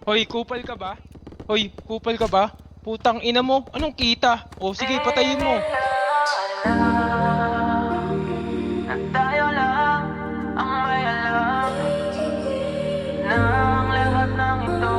Hoy, kupal ka ba? Hoy, kupal ka ba? Putang ina mo, anong kita? O sige, patayin mo. Na tayo lang ang may alam ng lahat ng ito.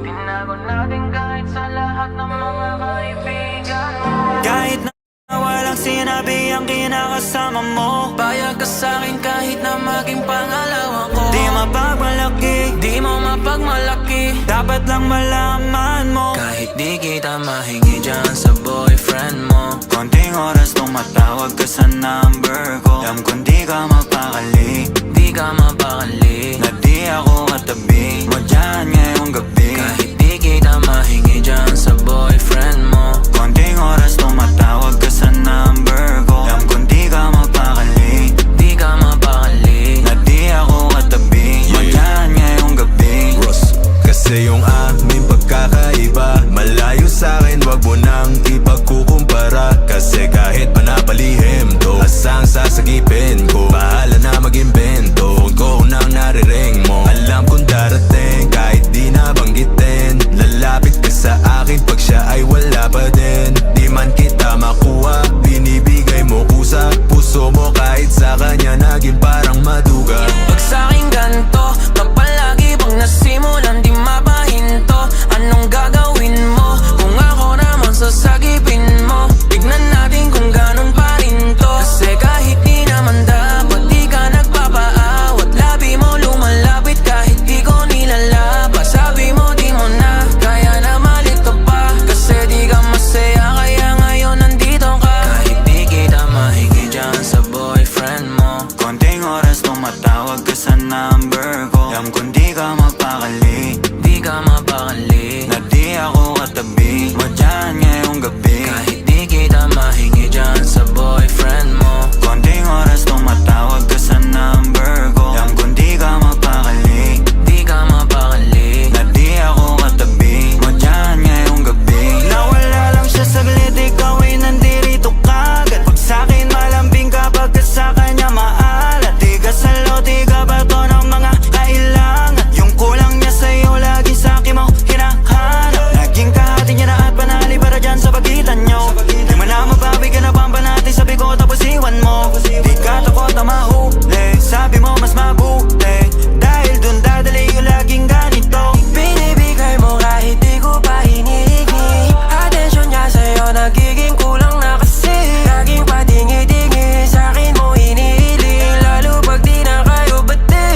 Tinago natin kahit sa lahat ng mga kaibigan mo. Kahit na walang sinabi ang kinakasama mo, payag ka sa'kin kahit na maging pangalawa ko. Di mapagmalaki, di mo mapagmalaki, dapat lang malaman mo. Kahit di kita mahingi dyan sa boyfriend mo, konting oras tumatawag ka sa number ko. Alam kong di ka mapakali, di ka mapakali, na di ako katabi mo dyan ngayong gabi. Kahit di kita mahingi dyan sa boyfriend mo, konting oras tumatawag ka sa number ko. Alam kong di ka mapakali, di ka mapakali, na di ako katabi mo dyan ngayong gabi. Ross, kasi yung aming pagkakaiba malayo sa'kin, wag mo nang ipagkukumpara. Kasi kahit panapalihim to, asang sasagipin ko, bahala na mag-imbento. Phone ko nang nariring mo, alam kong darating kahit di nabanggitin. Lalapit ka sa akin pag siya ay wala pa din. Di man kita makuha, binibigay mo kusa. Puso mo kahit sa kanya naging parang maduga. Pag sa'king ganto, na palagi bang nasimulan di mapahinto. Anong gagawin mo kung ako naman sasagipin mo? Tignan natin kung ganun pa rin to. Kasi kahit di naman dapat, di ka nagpapaawat. Labi mo lumalapit kahit di ko nilalabas. Sabi mo di mo na kaya na malito pa, kasi di ka masaya kaya ngayon nandito ka. Kahit di kita mahingi dyan sa boyfriend mo, konting oras tumatawag ka sa number ko. Alam kong di ka mapakali, di ka mapakali, na di ako katabi mo dyan ngayong gabi. Kahit di kita mahingi dyan sa boyfriend mo, konting oras tumatawag ka sa number ko. Alam kong di ka mapakali, di ka mapakali, na di ako katabi mo dyan ngayong gabi. Nawala lang siya saglit, ikaw ay nandirito kagad. Pag sa'kin malambing kapag ka sa kanya maalat. Di ka salo, di ka bato ng mga kailangan. Yung kulang niya sa'yo, lagi sa'kin mo hinahanap. Naging kahati niya na at panali para dyan sa pagitan nyo. Di mo na mabawi ka na bamba natin, sabi ko tapos iwan mo. Di ka takot na mahuli, sabi mo mas mabuti, dahil dun dadali yung laging ganito. Binibigay mo kahit di ko pa hinihingi. Atensyon niya sa'yo nagiging kulang na kasi. Laging patingi-tingi, sa'kin mo hinihiling. Lalo pag di na kayo bati,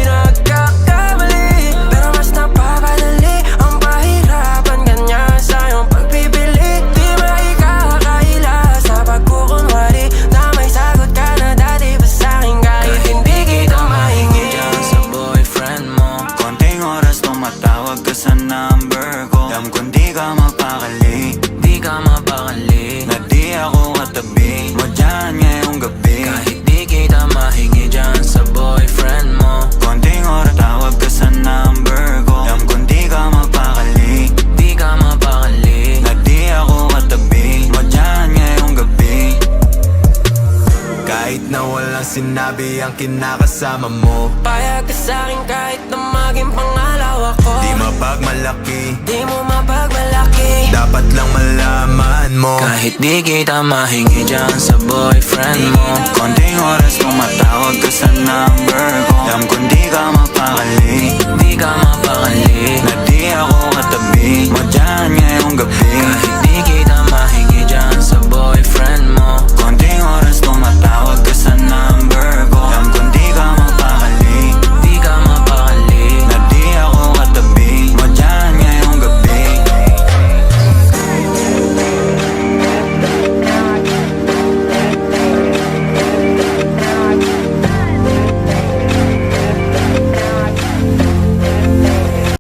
nagkakamali. Pero mas napapadali ang pahirapan kanya sa iyong pagpipili. Di maikakaila sa pagkukunwari na may sagot ka na dati pa sa'kin. Kahit hindi kita mahingi dyan sa boyfriend mo, konting oras tumatawag ka sa number ko. Alam kong di ka mapakali, di ka mapakali, na di ako katabi mo dyan ngayong gabi. Kahit di kita mahingi dyan sa boyfriend mo, konting oras tawag ka sa number ko. Alam kong di ka mapakali, di ka mapakali, na di ako katabi mo dyan ngayong gabi. Kahit na walang sinabi ang kinakasama mo, Payag ka sa'kin kahit na maging pangalawa ko. di mapagmalaki, Di mo mapagmalaki, dapat lang malaman mo. kahit di kita mahingi dyan sa boyfriend mo, konting oras tumatawag ka sa number ko. Alam kong di